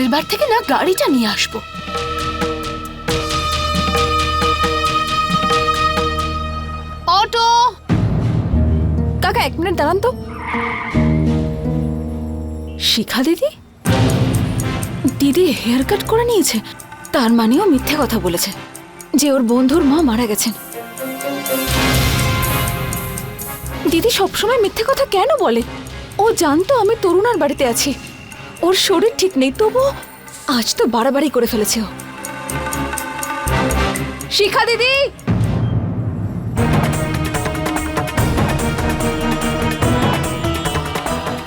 পরের বার থেকে না গাড়িটা নিয়ে আসবো। অটো! কাকা 1 মিনিট দাঁড়ান তো। শিখা দিদি? দিদি হেয়ার কাট করে নিয়েছে, তার মানেও মিথ্যে কথা বলেছে যে ওর বন্ধুর মা মারা গেছেন। দিদি সবসময় মিথ্যে কথা কেন বলে? ও জানতো আমি তরুণার বাড়িতে আছি, ওর শরীর ঠিক নেই, তবু আজ তো বাড়াবাড়ি করে ফেলেছে ও। শিখা দিদি!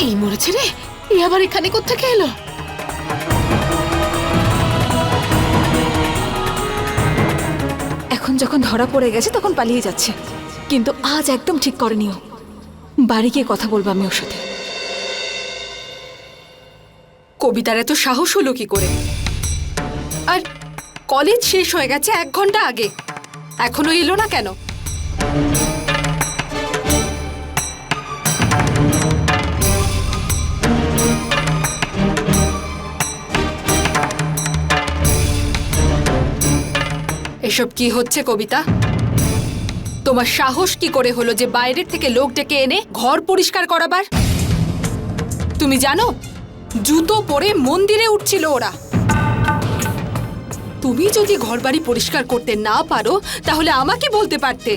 এই মরেছে রে, এ আবার এখানে কোত্থেকে এলো? এখন যখন ধরা পড়ে গেছে তখন পালিয়ে যাচ্ছে, কিন্তু আজ একদম ঠিক করেনি ও। বাড়ি গিয়ে কথা বলবো আমি ওর সাথে। কবিতার এত সাহস হলো কি করে? আর কলেজ শেষ হয়ে গেছে 1 ঘন্টা আগে, এখনো এলো না কেন? এসব কি হচ্ছে কবিতা? তোমার সাহস কি করে হলো যে বাইরের থেকে লোক ডেকে এনে ঘর পরিষ্কার করাবার? তুমি জানো জুতো পরে মন্দিরে উঠছিল ওরা। তুমি যদি ঘরবাড়ি পরিষ্কার করতে না পারো তাহলে আমাকে বলতে পারতে।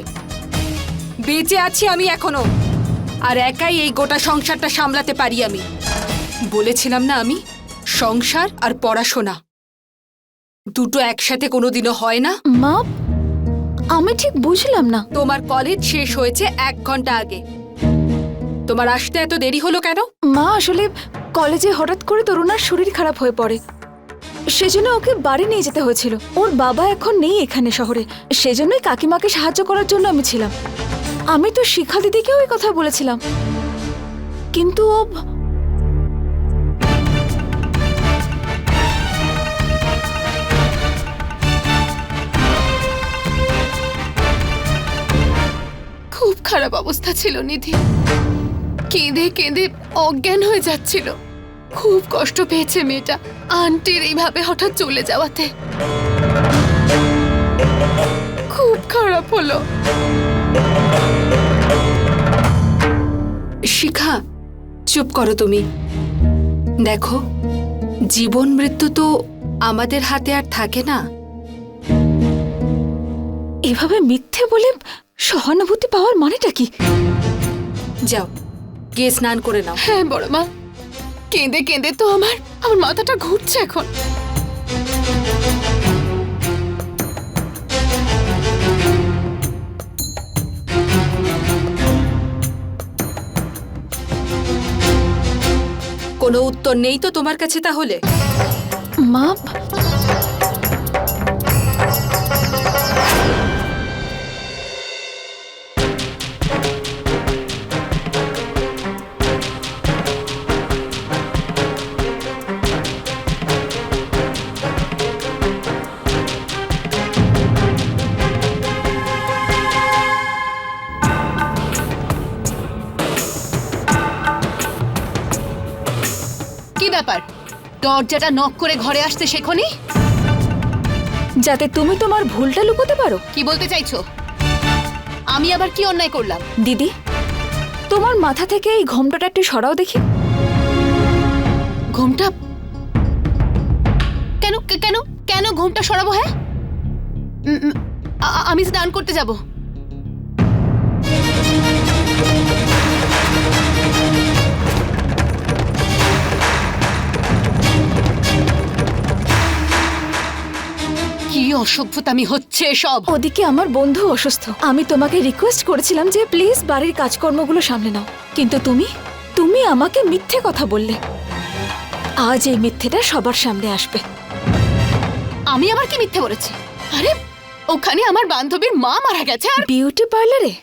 বেঁচে আছি আমি এখনো, আর একাই এই গোটা সংসারটা সামলাতে পারি আমি। বলেছিলাম না আমি, সংসার আর পড়াশোনা দুটো একসাথে কোনোদিনও হয় না। মা, আমি ঠিক বুঝলাম না। তোমার কলেজ শেষ হয়েছে 1 ঘন্টা আগে, তোমার আসতে এত দেরি হলো কেন? মা, আসলে কলেজে হঠাৎ করে তরুণার শরীর খারাপ হয়ে পড়ে, সেজন্য ওকে বাড়ি নিয়ে যেতে হয়েছিল। ওর বাবা এখন নেই এখানে শহরে, সেজন্যই কাকিমাকে সাহায্য করার জন্য আমি ছিলাম। আমি তো শিখা দিদিকেও এই কথা বলেছিলাম, কিন্তু ও খুব খারাপ অবস্থা ছিল নিধি, কেঁদে কেঁদে অজ্ঞান হয়ে যাচ্ছিল। খুব কষ্ট পেয়েছে মেয়েটা আন্টির এইভাবে হঠাৎ চলে যাওয়াতে। খুব খারাপ হলো। শিখা, চুপ করো তুমি। দেখো, জীবন মৃত্যু তো আমাদের হাতে আর থাকে না। এভাবে মিথ্যে বলে সহানুভূতি পাওয়ার মানেটা কি? যাও গিয়ে স্নান করে নাও। হ্যাঁ বড় মা, কেঁদে কেঁদে তো আমার মাথাটা ঘুরছে এখন। কোনো উত্তর নেই তো তোমার কাছে তাহলে? মা, কি ব্যাপার, দরজাটা নক করে ঘরে আসতে শেখনি? যাতে তুমি তোমার ভুলটা লুকোতে পারো। কি বলতে চাইছো? আমি আবার কি অন্যায় করলাম? দিদি, তোমার মাথা থেকে এই ঘোমটাটা একটু সরাও দেখি। ঘুমটা কেন কেন কেন ঘুমটা সরাবো? হ্যাঁ, আমি স্নান করতে যাব। কি অসভ্যতামি হচ্ছে সব। ওদিকে আমার বন্ধু অসুস্থ, আমি তোমাকে রিকোয়েস্ট করেছিলাম যে প্লিজ বাড়ির কাজকর্মগুলো সামলে নাও, কিন্তু তুমি আমাকে মিথ্যে কথা বললে। আজ এই মিথ্যেটা সবার সামনে আসবে। আমি আবার কি মিথ্যে বলেছি? আরে ওখানে আমার বান্ধবীর মা মারা গেছে। আর বিউটি পার্লারে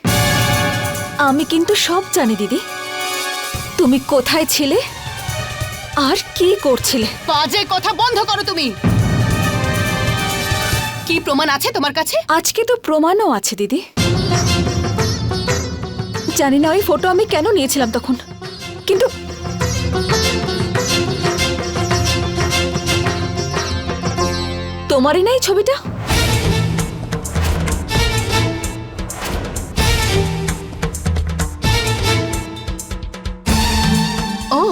আমি কিন্তু সব জানি দিদি, তুমি কোথায় ছিলে আর কি করছিলে। বাজে কথা বন্ধ করো তুমি। কি প্রমাণ আছে তোমার কাছে? আজকে তো প্রমাণও আছে দিদি। জানি না ওই ফটো আমি কেন নিয়েছিলাম তখন, কিন্তু তোমারই না এই ছবিটা? ও,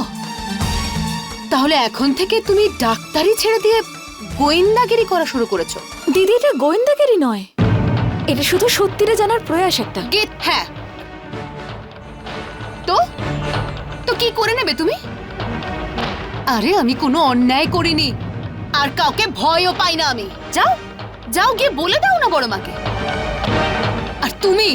তাহলে এখন থেকে তুমি ডাক্তারি ছেড়ে দিয়ে গোয়েন্দাগিরি করা শুরু করেছো? দিদি, এটা গোয়েন্দাগিরি নয়, এটা শুধু সত্যিটা জানার প্রয়াস একটা। গেট, হ্যাঁ। তো তো কি করে নেবে তুমি? আরে আমি কোনো অন্যায় করিনি, আর কাউকে ভয়ও পাই না আমি। যাও যাও, গিয়ে বলে দাও না বড় মাকে। আর তুমি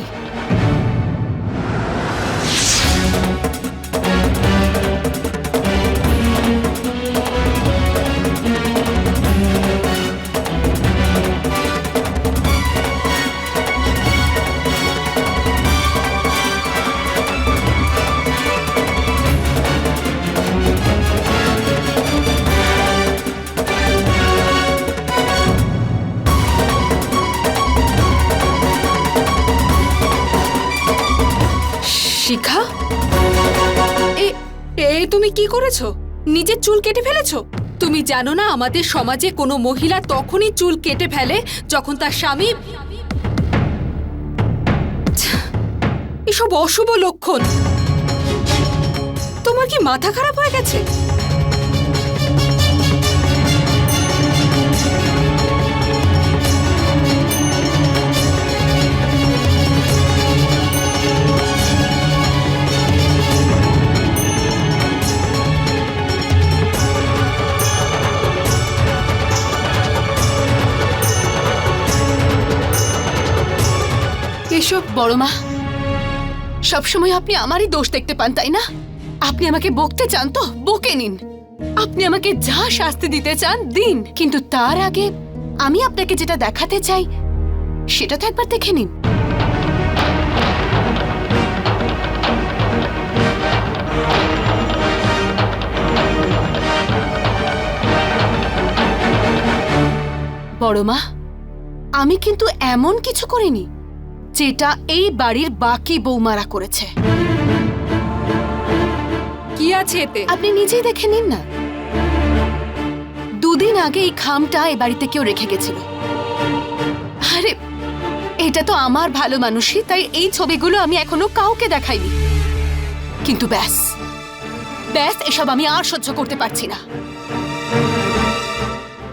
শিখা, তুমি কি করেছো? নিজের চুল কেটে ফেলেছো? তুমি জানো না আমাদের সমাজে কোনো মহিলা তখনই চুল কেটে ফেলে যখন তার স্বামী। এসব অশুভ লক্ষণ। তোমার কি মাথা খারাপ হয়ে গেছে? এসব বড় মা, সবসময় আপনি আমারই দোষ দেখতে পান, তাই না? আপনি আমাকে বকতে চান তো বকে নিন, আপনি আমাকে যা শাস্তি দিতে চান দিন, কিন্তু তার আগে আমি আপনাকে যেটা দেখাতে চাই সেটা তো একবার দেখে নিন। বড় মা, আমি কিন্তু এমন কিছু করিনি যেটা এই বাড়ির বাকি বৌমারা করেছে। কি আছে এতে? আপনি নিজেই দেখে নিন না। দুদিন আগে এই খামটা এই বাড়িতে কেউ রেখে গেছিল। আরে এটা তো আমার ভালো মানুষই, তাই এই ছবিগুলো আমি এখনো কাউকে দেখাইনি। কিন্তু ব্যাস ব্যাস, এসব আমি আর সহ্য করতে পারছি না।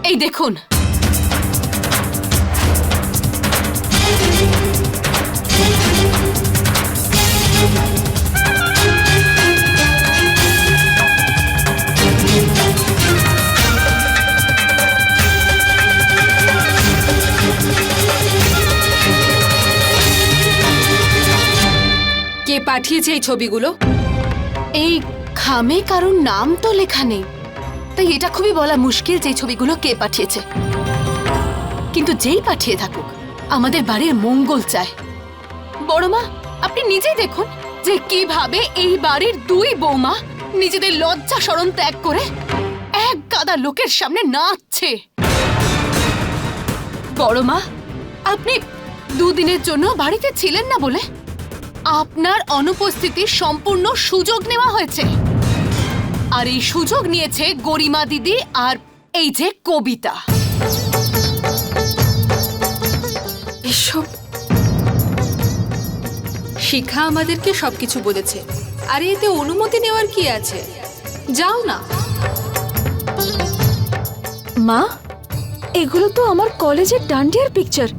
এই দেখুন, কে পাঠিয়েছে এই ছবিগুলো? এই খামে কারোর নাম তো লেখা নেই, তাই এটা খুবই বলা মুশকিল যে ছবিগুলো কে পাঠিয়েছে। কিন্তু যেই পাঠিয়ে থাকুক, আমাদের বাড়ির মঙ্গল চায়। বড় মা, আপনি নিজেই দেখুন যে কিভাবে এই বাড়ির দুই বৌমা নিজেদের লজ্জা শরম ত্যাগ করে এক গাদা লোকের সামনে নাচছে। বড় মা, আপনি দুদিনের জন্য বাড়িতে ছিলেন না বলে আপনার অনুপস্থিতির সম্পূর্ণ সুযোগ নেওয়া হয়েছে। আর এই সুযোগ নিয়েছে গরিমা দিদি আর এই যে কবিতা। এসব শিখা আমাদেরকে সবকিছু বলেছে, আর এতে অনুমতি নেওয়ার কি আছে? যাও না। মা, এগুলো তো আমার কলেজের ডান্ডিয়ার পিকচার।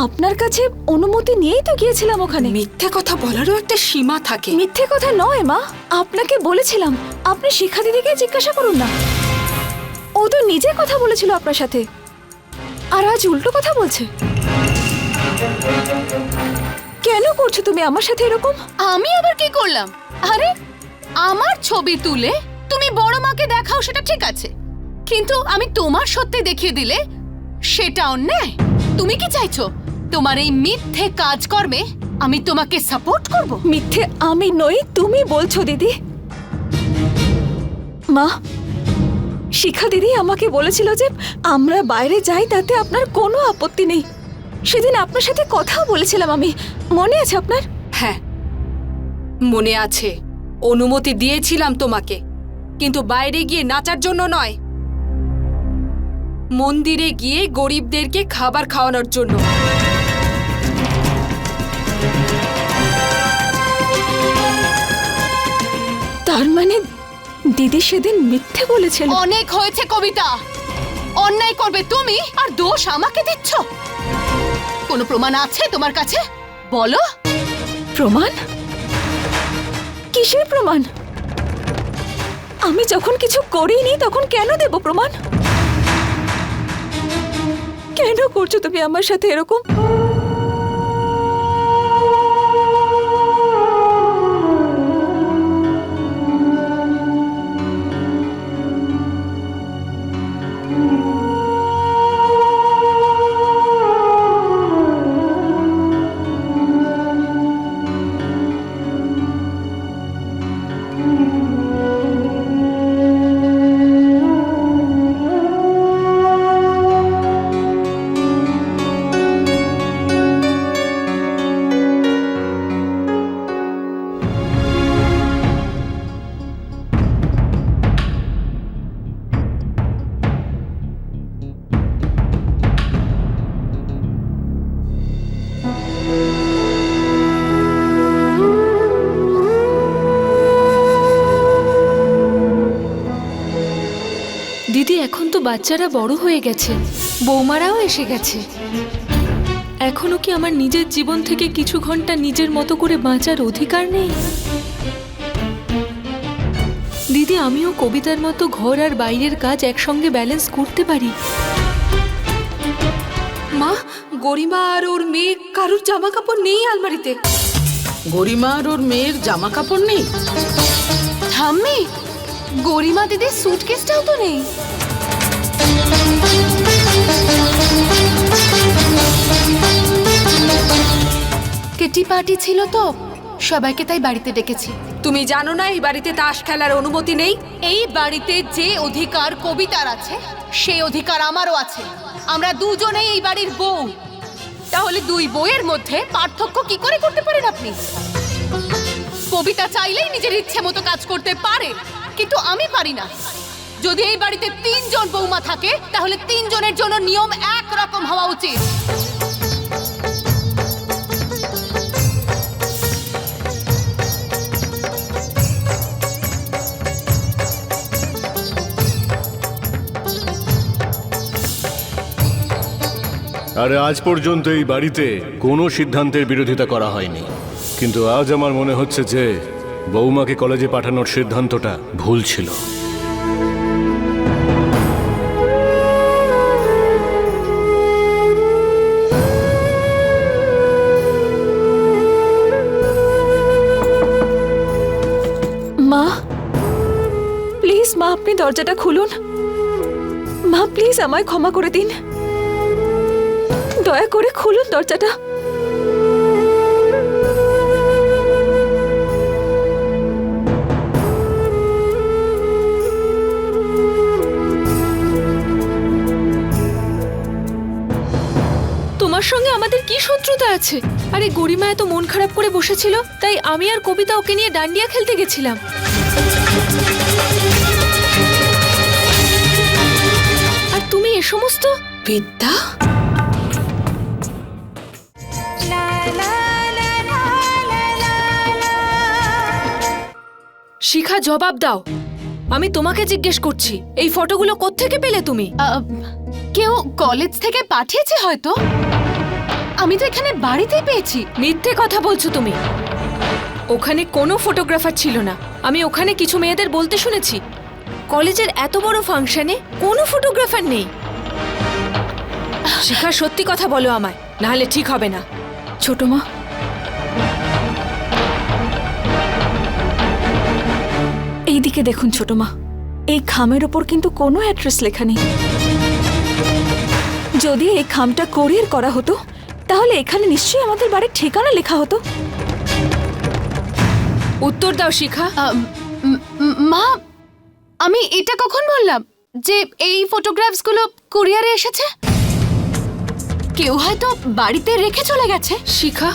আপনার কাছে অনুমতি নিয়েই তো গিয়েছিলাম ওখানে। মিথ্যে কথা বলারও একটা সীমা থাকে। মিথ্যে কথা নয় মা, আপনাকে বলেছিলাম আপনি শিখা দিদিকে জিজ্ঞাসা করুন না। ও তো নিজে কথা বলেছিল আপনার সাথে, আর আজ উল্টো কথা বলছে। কেন করছো তুমি আমার সাথে এরকম? আমি আবার কি করলাম? আরে আমার ছবি তুলে তুমি বড় মাকে দেখাও, সেটা ঠিক আছে, কিন্তু আমি তোমার সত্যি দেখিয়ে দিলে সেটা অন্যায়। তুমি কি চাইছো তোমার এই মিথ্যে কাজকর্মে আমি তোমাকে সাপোর্ট করব? মিথ্যে আমি নই, তুমি বলছো দিদি। মা, শিখা দিদি আমাকে বলেছিল যে আমরা বাইরে যাই, তাতে আপনার কোনো আপত্তি নেই। সেদিন আপনার সাথে কথাও বলেছিলাম আমি, মনে আছে আপনার? হ্যাঁ মনে আছে, অনুমতি দিয়েছিলাম তোমাকে, কিন্তু বাইরে গিয়ে নাচার জন্য নয়। মন্দিরে গিয়ে গরিবদেরকে খাবার খাওয়ানোর জন্য। তার মানে দিদি সেদিন মিথ্যে বলেছিল? অনেক হয়েছে কবিতা, অন্যায় করবে তুমি আর দোষ আমাকে দিচ্ছ। কোনো প্রমাণ আছে তোমার কাছে? বলো। প্রমাণ? কিসের প্রমাণ? আমি যখন কিছু করিনি তখন কেন দেব প্রমাণ? কেন করছো তুমি আমার সাথে এরকম? দিদি, এখন তো বাচ্চারা বড় হয়ে গেছে, বৌমারাও এসে গেছে। এখনো কি আমার নিজের জীবন থেকে কিছু ঘন্টা নিজের মতো করে বাঁচার অধিকার নেই? দিদি, আমিও কবিতার মতো ঘর আর বাইরের কাজ একসঙ্গে ব্যালেন্স করতে পারি। মা, গরিমা আর ওর মেয়ে কারুর জামা কাপড় নেই আলমারিতে। গরিমা আর ওর মেয়ের জামা কাপড় নেই? ঠাম্মি, গরিমা দিদির সুটকেসটাও তো নেই। কিটি পার্টি ছিল তো, সবাইকে তাই বাড়িতে ডেকেছি। তুমি জানো না এই বাড়িতে তাস খেলার অনুমতি নেই? এই বাড়িতে যে অধিকার কবিতার আছে সেই অধিকার আমারও আছে। আমরা দুজনেই এই বাড়ির বউ। তাহলে দুই বউয়ের মধ্যে পার্থক্য কি করে করতে পারেন আপনি? কবিতা চাইলেই নিজের ইচ্ছে মতো কাজ করতে পারে, কিন্তু আমি পারি না। যদি এই বাড়িতে 3 জন বৌমা থাকে তাহলে 3 জনের জন্য নিয়ম একরকম হওয়া উচিত। আর আজ পর্যন্ত এই বাড়িতে কোনো সিদ্ধান্তের বিরোধিতা করা হয়নি, কিন্তু আজ আমার মনে হচ্ছে যে বৌমাকে কলেজে পাঠানোর সিদ্ধান্তটা ভুল ছিল। মা, প্লিজ মা, আপনি দরজাটা খুলুন। মা, প্লিজ আমায় ক্ষমা করে দিন। দয়া করে খুলুন দরজাটা। তোমার সঙ্গে আমাদের কি শত্রুতা আছে? আরে গরিমা এত মন খারাপ করে বসেছিল, তাই আমি আর কবিতা ওকে নিয়ে ডান্ডিয়া খেলতে গেছিলাম। আর তুমি এ সমস্ত? বিদ্যা, শিখা, জবাব দাও। আমি তোমাকে জিজ্ঞেস করছি, এই ফটোগুলো কোত্থেকে পেলে তুমি? কেউ কলেজ থেকে পাঠিয়েছে হয়তো। আমি তো এখানে বাড়িতেই পেয়েছি। মিথ্যে কথা বলছো তুমি। ওখানে কোনো ফটোগ্রাফার ছিল না। আমি ওখানে কিছু মেয়েদের বলতে শুনেছি, কলেজের এত বড় ফাংশনে কোনো ফটোগ্রাফার নেই। শিখা, সত্যি কথা বলো আমায়, নাহলে ঠিক হবে না। ছোট মা, এইদিকে দেখুন ছোট মা, এই খামের ওপর কিন্তু কোনো অ্যাড্রেস লেখা নেই। যদি এই খামটা কোরিয়ার করা হতো তাহলে এখানে নিশ্চয়ই আমাদের বাড়ির ঠিকানা লেখা হতো। উত্তর দাও শিখা। মা, আমি এটা কখন বললাম যে এই ফটোগ্রাফসগুলো কুরিয়ারে এসেছে? কেউ হয়তো বাড়িতে রেখে চলে গেছে। শিখা,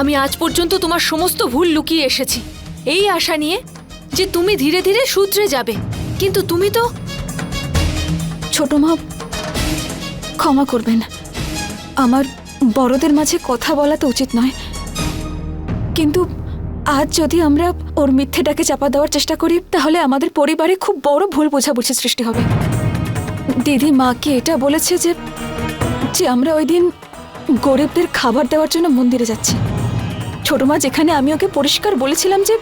আমি আজ পর্যন্ত তোমার সমস্ত ভুল লুকিয়ে এসেছি এই আশা নিয়ে যে তুমি ধীরে ধীরে শুধরে যাবে, কিন্তু তুমি তো। ছোট মা, ক্ষমা করবেন, আমার বড়দের মাঝে কথা বলা তো উচিত নয়, কিন্তু আজ যদি আমরা ওর মিথ্যেটাকে চাপা দেওয়ার চেষ্টা করি তাহলে আমাদের পরিবারে খুব বড় ভুল বোঝাবুঝির সৃষ্টি হবে। দিদি মাকে এটা বলেছে যে যে আমরা ওই দিন গরিবদের খাবার দেওয়ার জন্য মন্দিরে যাচ্ছি। ছোট মা, যেখানে আমি ওকে পরিষ্কার বলেছিলাম যে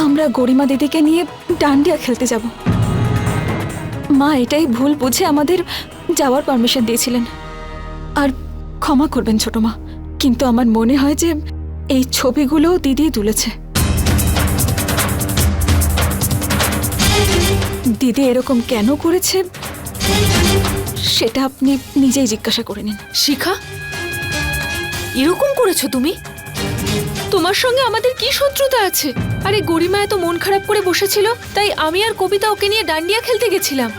আমরা গরিমা দিদিকে নিয়ে ডান্ডিয়া খেলতে যাব, মা এটাই ভুল বুঝে আমাদের যাওয়ার পারমিশন দিয়েছিলেন। আর ক্ষমা করবেন ছোট মা, কিন্তু আমার মনে হয় যে এই ছবিগুলো দিদি তুলেছে। দিদি এরকম কেন করেছে সেটা আপনি নিজেই জিজ্ঞাসা করে নিন। শিখা, এরকম করেছো তুমি? তোমার সঙ্গে আমাদের কি শত্রুতা আছে? আরে গরিমা এত মন খারাপ করে বসেছিল, তাই আমি আর কবিতা ওকে নিয়ে ডান্ডিয়া খেলতে গেছিলাম।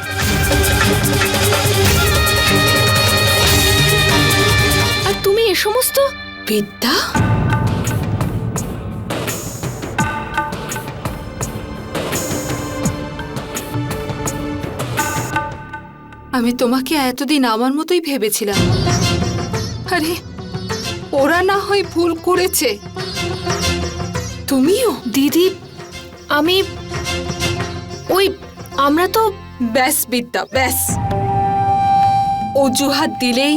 আর তুমি এ সমস্ত বিদ্যা, আমি তোমাকে এতদিন আমার মতোই ভেবেছিলাম। আরে ওরা না হয় ভুল করেছে, তুমিও? দিদি, আমরা তো ব্যাস বিদ্যা, ব্যাস। অজুহাত দিলেই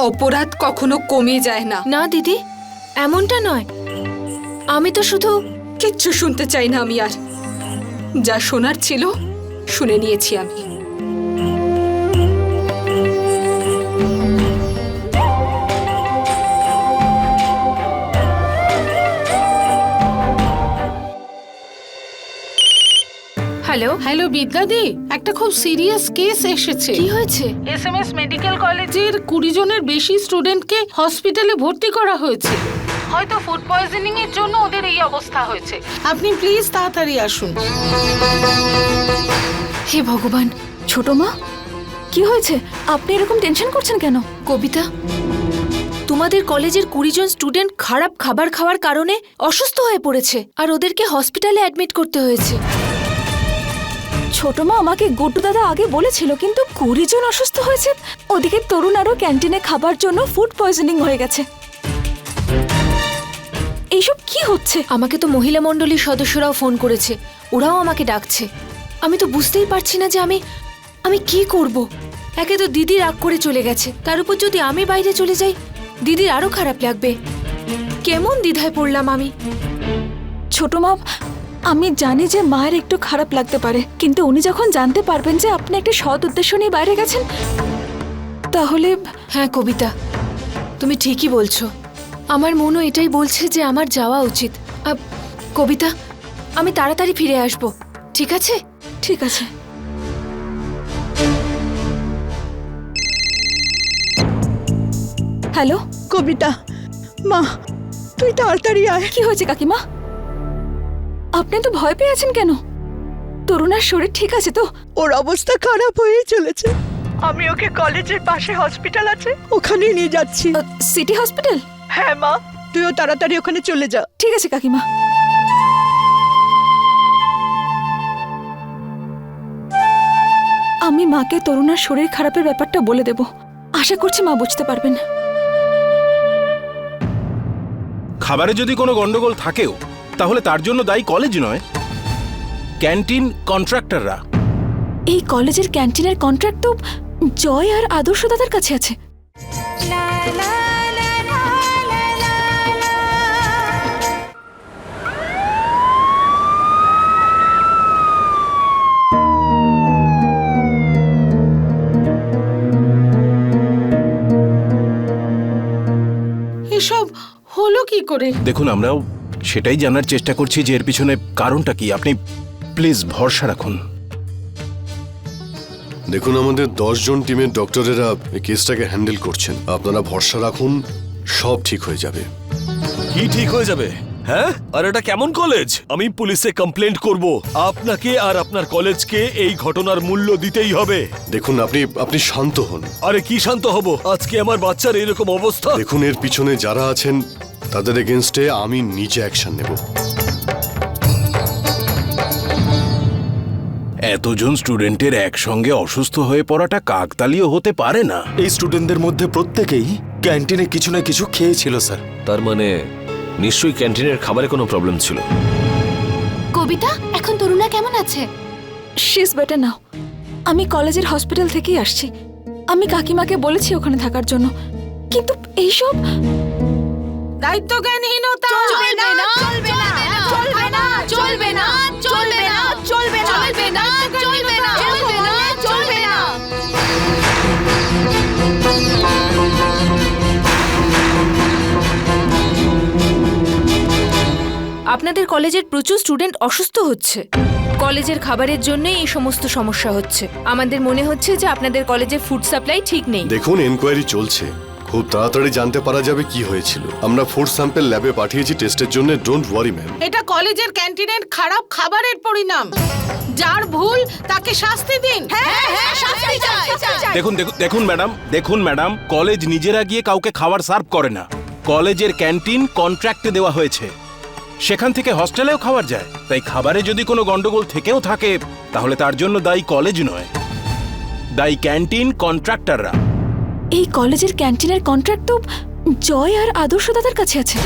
অপরাধ কখনো কমে যায় না। না দিদি, এমনটা নয়। আমি তো শুধু কিচ্ছু শুনতে চাই না আমি আর। যা শোনার ছিল শুনে নিয়েছি আমি। হ্যালো, হ্যালো বিদ্যাদি, একটা খুব সিরিয়াস কেস এসেছে। কি হয়েছে? এসএমএস মেডিকেল কলেজের 20 জনের বেশি স্টুডেন্টকে হসপিটালে ভর্তি করা হয়েছে। হয়তো ফুড পয়জনিং এর জন্য ওদের এই অবস্থা হয়েছে। আপনি প্লিজ তাড়াতাড়ি আসুন। হে ভগবান! ছোট মা, কি হয়েছে? আপনি এরকম টেনশন করছেন কেন? কবিতা, তোমাদের কলেজের 20 জন স্টুডেন্ট খারাপ খাবার খাওয়ার কারণে অসুস্থ হয়ে পড়েছে আর ওদেরকে হসপিটালে অ্যাডমিট করতে হয়েছে। ছোট মা, আমাকে গুড্ডু দাদা আগে বলেছিল, কিন্তু 20 জন অসুস্থ হয়েছে। ওদিকে তরুণ আরও ক্যান্টিনে খাবার জন্য ফুড পয়জনিং হয়ে গেছে। এইসব কি হচ্ছে? আমাকে তো মহিলা মণ্ডলীর সদস্যরাও ফোন করেছে, ওরাও আমাকে ডাকছে। আমি তো বুঝতেই পারছি না যে আমি কি করব। একে তো দিদি রাগ করে চলে গেছে, তার উপর যদি আমি বাইরে চলে যাই দিদির আরো খারাপ লাগবে। কেমন দ্বিধায় পড়লাম আমি। ছোট মা, আমি জানি যে মায়ের একটু খারাপ লাগতে পারে, কিন্তু উনি যখন জানতে পারবেন যে আপনি একটা সৎ উদ্দেশ্য নিয়ে বাইরে গেছেন, তাহলে হ্যাঁ কবিতা, তুমি ঠিকই বলছো। আমার মনও এটাই বলছে যে আমার যাওয়া উচিত। কবিতা, আমি তাড়াতাড়ি ফিরে আসব, ঠিক আছে? ঠিক আছে। হ্যালো কবিতা, মা তুই তাড়াতাড়ি আয়। কি হয়েছে কাকিমা? আপনি তো ভয় পেয়ে আছেন কেন? তরুণার শরীর ঠিক আছে তো? ওর অবস্থা খারাপ হয়েই চলেছে। আমি ওকে কলেজের পাশে হসপিটাল আছে ওখানেই নিয়ে যাচ্ছি। City hospital? হ্যাঁ মা, তুইও তাড়াতাড়ি ওখানে চলে যা। ঠিক আছে কাকিমা। আমি মাকে তরুণার শরীর খারাপের ব্যাপারটা বলে দেব। আশা করছি মা বুঝতে পারবেন। খাবারে যদি কোনো গন্ডগোল থাকেও তাহলে তার জন্য দায়ী কলেজ নয়, ক্যান্টিন কন্ট্রাক্টররা। এই কলেজের ক্যান্টিনের কন্ট্রাক্ট তো জয় আর আদর্শ দাদার কাছে আছে। এসব হলো কি করে? দেখুন, আমরাও সেটাই জানার চেষ্টা করছি যে এর পিছনে কারণটা কি। আপনি প্লিজ ভরসা রাখুন। দেখুন, আমাদের 10 জন টিমের ডক্টরেরা এই কেসটাকে হ্যান্ডেল করছেন। আপনারা ভরসা রাখুন, সব ঠিক হয়ে যাবে। কি ঠিক হয়ে যাবে? হ্যাঁ, আর এটা কেমন কলেজ? আমি পুলিশে কমপ্লেন্ট করব। আপনাকে আর আপনার কলেজকে এই ঘটনার মূল্য দিতেই হবে। দেখুন, আপনি শান্ত হন। আরে কি শান্ত হব? আজকে আমার বাচ্চার এরকম অবস্থা। দেখুন, এর পিছনে যারা আছেন তাদের এগেনস্টে আমি নিজে অ্যাকশন নেব। এতজন স্টুডেন্টের একসঙ্গে অসুস্থ হয়ে পড়াটা কাকতালীয় হতে পারে না। এই স্টুডেন্টদের মধ্যে প্রত্যেকেই ক্যান্টিনে কিছু না কিছু খেয়েছিল স্যার। তার মানে নিশ্চয়ই ক্যান্টিনের খাবারে কোনো প্রবলেম ছিল। কবিতা, এখন তরুণা কেমন আছে? She is better now. আমি কলেজের হসপিটাল থেকেই আসছি। আমি কাকিমাকে বলেছি ওখানে থাকার জন্য, কিন্তু এইসব দায়িত্বজ্ঞানহীনতা চলবে না, চলবে না, চলবে না, চলবে না, চলবে না, চলবে না, চলবে না, চলবে না, চলবে না, চলবে না। আপনাদের কলেজের প্রচুর স্টুডেন্ট অসুস্থ হচ্ছে। কলেজের খাবারের জন্যই এই সমস্ত সমস্যা হচ্ছে। আমাদের মনে হচ্ছে যে আপনাদের কলেজের ফুড সাপ্লাই ঠিক নেই। দেখুন, এনকোয়ারি চলছে, খুব তাড়াতাড়ি জানতে পারা যাবে কি হয়েছিল। আমরা ফুড স্যাম্পল ল্যাবে পাঠিয়েছি টেস্টের জন্য। Don't worry ma'am. এটা কলেজের ক্যান্টিনের খারাপ খাবারের পরিণাম। যার ভুল তাকে শাস্তি দিন। হ্যাঁ, শাস্তি চাই। দেখুন ম্যাডাম, কলেজ নিজেরা গিয়ে কাউকে খাবার সার্ভ করে না। কলেজের ক্যান্টিন কন্ট্রাক্টে দেওয়া হয়েছে, সেখান থেকে হস্টেলেও খাবার যায়। তাই খাবারে যদি কোনো গন্ডগোল থেকেও থাকে তাহলে তার জন্য দায়ী কলেজ নয়, দায়ী ক্যান্টিন কন্ট্রাক্টররা। এই কলেজের ক্যান্টিনের কন্ট্রাক্ট তো জয় আর আদর্শ দাদার কাছে আছে।